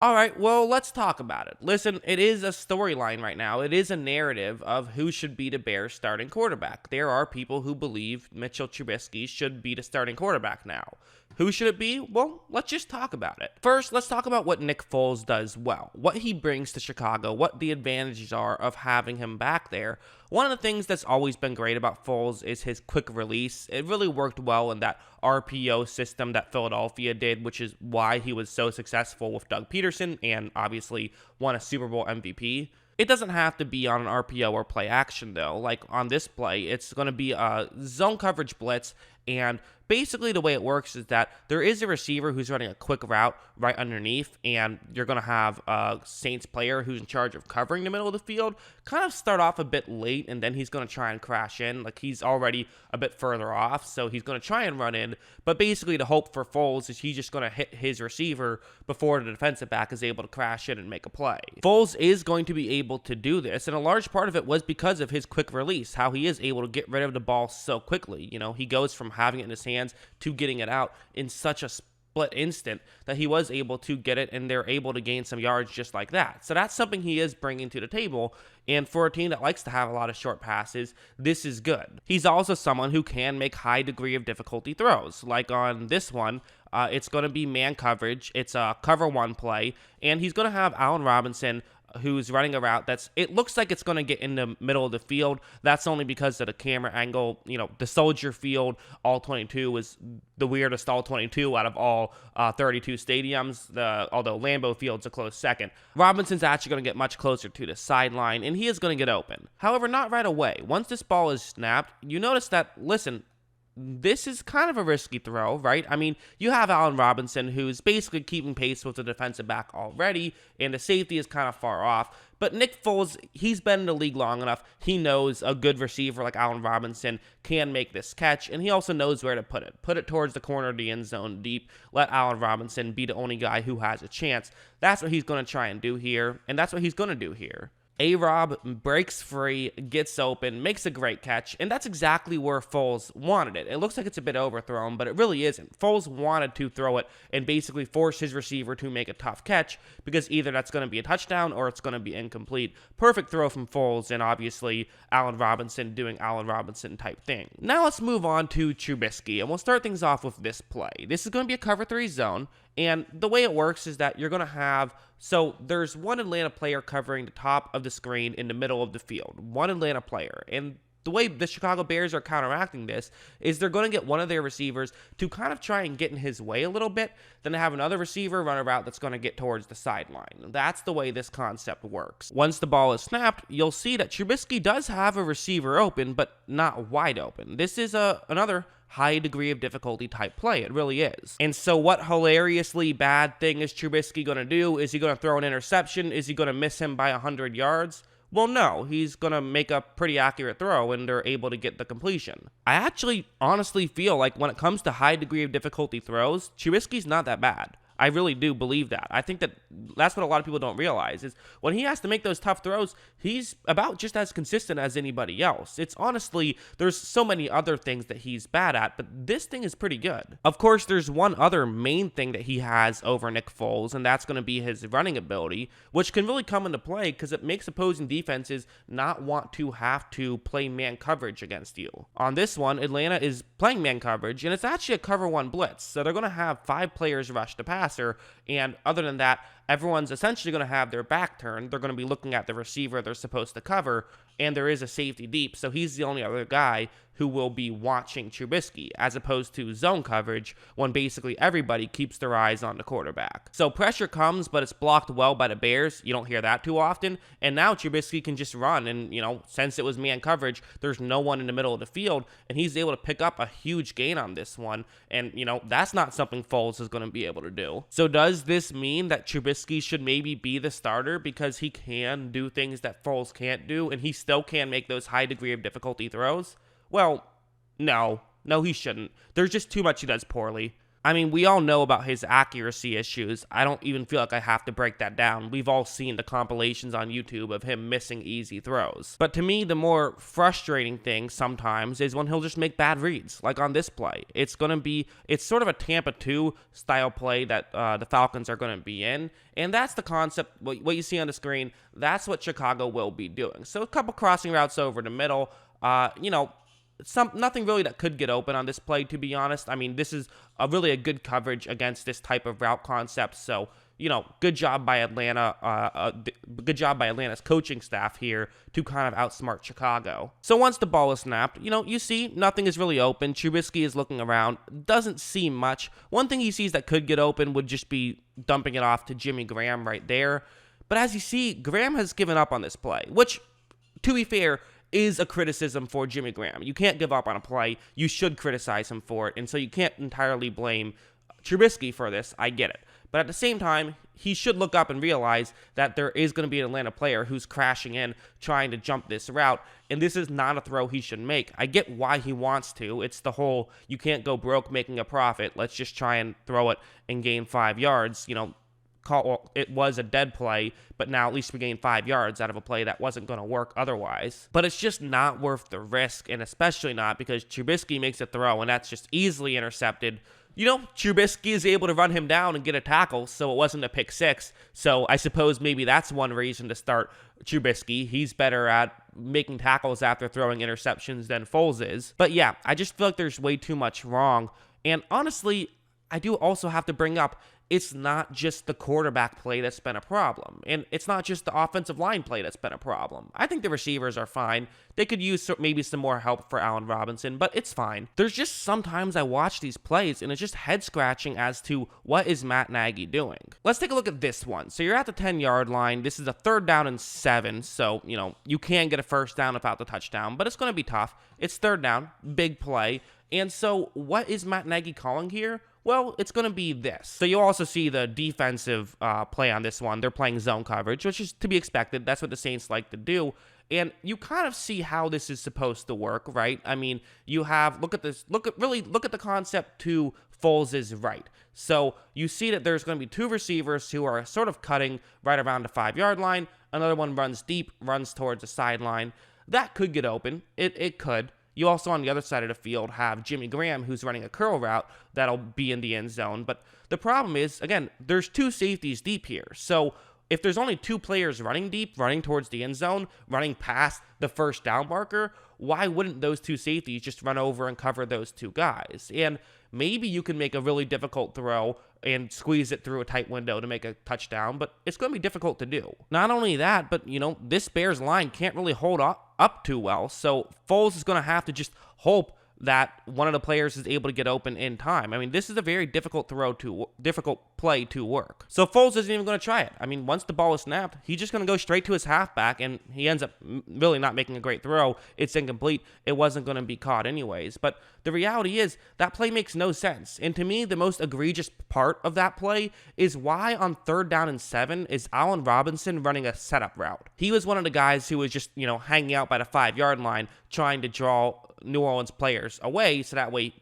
All right, well, let's talk about it. Listen, it is a storyline right now. It is a narrative of who should be the Bears' starting quarterback. There are people who believe Mitchell Trubisky should be the starting quarterback now. Who should it be? Well, let's just talk about it. First, let's talk about what Nick Foles does well, what he brings to Chicago, what the advantages are of having him back there. One of the things that's always been great about Foles is his quick release. It really worked well in that RPO system that Philadelphia did, which is why he was so successful with Doug Peterson and obviously won a Super Bowl MVP. It doesn't have to be on an RPO or play action, though. Like on this play, it's going to be a zone coverage blitz, and basically the way it works is that there is a receiver who's running a quick route right underneath, and you're going to have a Saints player who's in charge of covering the middle of the field kind of start off a bit late, and then he's going to try and crash in. Like he's already a bit further off, so he's going to try and run in, but basically the hope for Foles is he's just going to hit his receiver before the defensive back is able to crash in and make a play. Foles is going to be able to do this, and a large part of it was because of his quick release, how he is able to get rid of the ball so quickly. You know, he goes from having it in his hands to getting it out in such a split instant that he was able to get it, and they're able to gain some yards just like that. So that's something he is bringing to the table, and for a team that likes to have a lot of short passes, this is good. He's also someone who can make high degree of difficulty throws. Like on this one, it's going to be man coverage. It's a cover one play, and he's going to have Allen Robinson who's running a route it looks like it's going to get in the middle of the field. That's only because of the camera angle. You know, the Soldier Field all 22 is the weirdest all 22 out of all 32 stadiums, although Lambeau Field's a close second. Robinson's actually going to get much closer to the sideline, and he is going to get open. However, not right away. Once this ball is snapped, you notice that, listen, this is kind of a risky throw, right? I mean, you have Allen Robinson, who's basically keeping pace with the defensive back already, and the safety is kind of far off. But Nick Foles, he's been in the league long enough. He knows a good receiver like Allen Robinson can make this catch, and he also knows where to put it. Put it towards the corner of the end zone deep. Let Allen Robinson be the only guy who has a chance. That's what he's going to try and do here, and that's what he's going to do here. A-Rob breaks free, gets open, makes a great catch, and that's exactly where Foles wanted it. It looks like it's a bit overthrown, but it really isn't. Foles wanted to throw it and basically force his receiver to make a tough catch, because either that's going to be a touchdown or it's going to be incomplete. Perfect throw from Foles, and obviously Allen Robinson doing Allen Robinson type thing. Now let's move on to Trubisky, and we'll start things off with this play. This is going to be a cover 3 zone, and the way it works is that you're going to have, so there's one Atlanta player covering the top of the screen in the middle of the field. One Atlanta player. And the way the Chicago Bears are counteracting this is they're going to get one of their receivers to kind of try and get in his way a little bit, then have another receiver run a route that's going to get towards the sideline. That's the way this concept works. Once the ball is snapped, you'll see that Trubisky does have a receiver open, but not wide open. This is another high degree of difficulty type play. It really is. And so what hilariously bad thing is Trubisky going to do? Is he going to throw an interception? Is he going to miss him by 100 yards? Well, no, he's going to make a pretty accurate throw, and they're able to get the completion. I actually honestly feel like when it comes to high degree of difficulty throws, Trubisky's not that bad. I really do believe that. I think that's what a lot of people don't realize is when he has to make those tough throws, he's about just as consistent as anybody else. It's honestly, there's so many other things that he's bad at, but this thing is pretty good. Of course, there's one other main thing that he has over Nick Foles, and that's going to be his running ability, which can really come into play because it makes opposing defenses not want to have to play man coverage against you. On this one, Atlanta is playing man coverage, and it's actually a cover 1 blitz, so they're going to have 5 players rush the pass. And other than that, everyone's essentially going to have their back turned. They're going to be looking at the receiver they're supposed to cover, and there is a safety deep, so he's the only other guy who will be watching Trubisky, as opposed to zone coverage when basically everybody keeps their eyes on the quarterback. So pressure comes, but it's blocked well by the Bears. You don't hear that too often, and now Trubisky can just run, and since it was man coverage, there's no one in the middle of the field, and he's able to pick up a huge gain on this one, and that's not something Foles is going to be able to do. So does this mean that Trubisky should maybe be the starter because he can do things that Foles can't do, and he still can make those high degree of difficulty throws? Well, no, he shouldn't. There's just too much he does poorly. I mean, we all know about his accuracy issues. I don't even feel like I have to break that down. We've all seen the compilations on YouTube of him missing easy throws. But to me, the more frustrating thing sometimes is when he'll just make bad reads, like on this play. It's sort of a Tampa 2 style play that the Falcons are going to be in. And that's the concept, what you see on the screen, that's what Chicago will be doing. So a couple crossing routes over the middle, nothing really that could get open on this play, to be honest. I mean, this is really a good coverage against this type of route concept. So, good job by Atlanta. Good job by Atlanta's coaching staff here to kind of outsmart Chicago. So once the ball is snapped, you see nothing is really open. Trubisky is looking around. Doesn't see much. One thing he sees that could get open would just be dumping it off to Jimmy Graham right there. But as you see, Graham has given up on this play, which, to be fair, is a criticism for Jimmy Graham. You can't give up on a play. You should criticize him for it, and so you can't entirely blame Trubisky for this. I get it. But at the same time, he should look up and realize that there is going to be an Atlanta player who's crashing in, trying to jump this route, and this is not a throw he should make. I get why he wants to. It's the whole, you can't go broke making a profit. Let's just try and throw it and gain 5 yards, it was a dead play, but now at least we gained 5 yards out of a play that wasn't going to work otherwise. But it's just not worth the risk, and especially not because Trubisky makes a throw, and that's just easily intercepted. Trubisky is able to run him down and get a tackle, so it wasn't a pick six. So I suppose maybe that's one reason to start Trubisky. He's better at making tackles after throwing interceptions than Foles is. But yeah, I just feel like there's way too much wrong. And honestly, I do also have to bring up, it's not just the quarterback play that's been a problem. And it's not just the offensive line play that's been a problem. I think the receivers are fine. They could use maybe some more help for Allen Robinson, but it's fine. There's just sometimes I watch these plays and it's just head scratching as to what is Matt Nagy doing. Let's take a look at this one. So you're at the 10-yard line. This is a 3rd down and 7. So, you can get a first down without the touchdown, but it's going to be tough. It's 3rd down, big play. And so what is Matt Nagy calling here? Well, it's going to be this. So you also see the defensive play on this one. They're playing zone coverage, which is to be expected. That's what the Saints like to do. And you kind of see how this is supposed to work, right? I mean, you have, look at the concept to Foles' right. So you see that there's going to be 2 receivers who are sort of cutting right around the 5-yard line. Another one runs deep, runs towards the sideline. That could get open. It could. You also, on the other side of the field, have Jimmy Graham, who's running a curl route that'll be in the end zone. But the problem is, again, there's 2 safeties deep here. So if there's only 2 players running deep, running towards the end zone, running past the first down marker, why wouldn't those 2 safeties just run over and cover those 2 guys? And maybe you can make a really difficult throw and squeeze it through a tight window to make a touchdown, but it's going to be difficult to do. Not only that, but, this Bears line can't really hold up too well, so Foles is going to have to just hope that one of the players is able to get open in time. I mean, this is a very difficult play to work. So Foles isn't even going to try it. I mean, once the ball is snapped, he's just going to go straight to his halfback, and he ends up really not making a great throw. It's incomplete. It wasn't going to be caught anyways. But the reality is that play makes no sense. And to me, the most egregious part of that play is why on 3rd down and 7 is Allen Robinson running a setup route. He was one of the guys who was just, hanging out by the 5-yard line trying to draw New Orleans players away, so that way,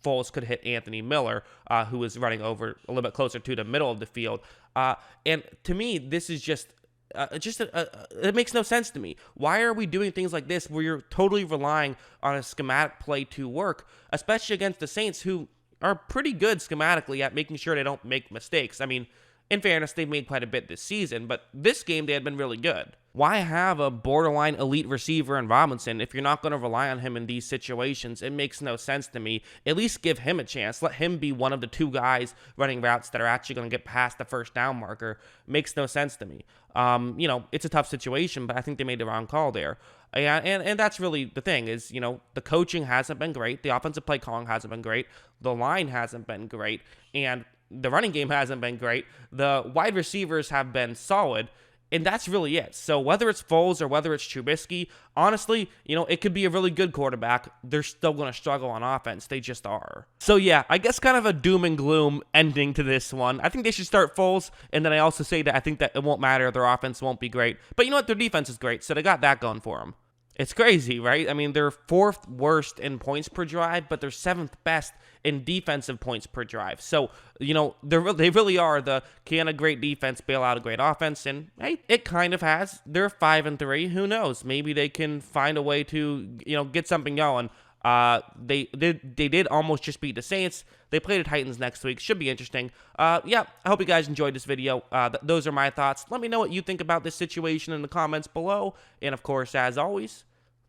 Foles could hit Anthony Miller, who was running over a little bit closer to the middle of the field. And to me, this is it makes no sense to me. Why are we doing things like this where you're totally relying on a schematic play to work, especially against the Saints, who are pretty good schematically at making sure they don't make mistakes? I mean, in fairness, they've made quite a bit this season, but this game they had been really good. Why have a borderline elite receiver in Robinson if you're not going to rely on him in these situations? It makes no sense to me. At least give him a chance. Let him be one of the 2 guys running routes that are actually going to get past the first down marker. Makes no sense to me. It's a tough situation, but I think they made the wrong call there. And that's really the thing is, the coaching hasn't been great. The offensive play calling hasn't been great. The line hasn't been great. And the running game hasn't been great. The wide receivers have been solid. And that's really it. So whether it's Foles or whether it's Trubisky, honestly, it could be a really good quarterback. They're still going to struggle on offense. They just are. So yeah, I guess kind of a doom and gloom ending to this one. I think they should start Foles. And then I also say that I think that it won't matter. Their offense won't be great. But you know what? Their defense is great. So they got that going for them. It's crazy, right? I mean, they're 4th worst in points per drive, but they're 7th best in defensive points per drive. So, they really are the can a great defense bail out a great offense? And, hey, it kind of has. They're 5-3. Who knows? Maybe they can find a way to, get something going. They did almost just beat the Saints. They play the Titans next week. Should be interesting. Yeah, I hope you guys enjoyed this video. Those are my thoughts. Let me know what you think about this situation in the comments below. And, of course, as always,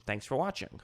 thanks for watching.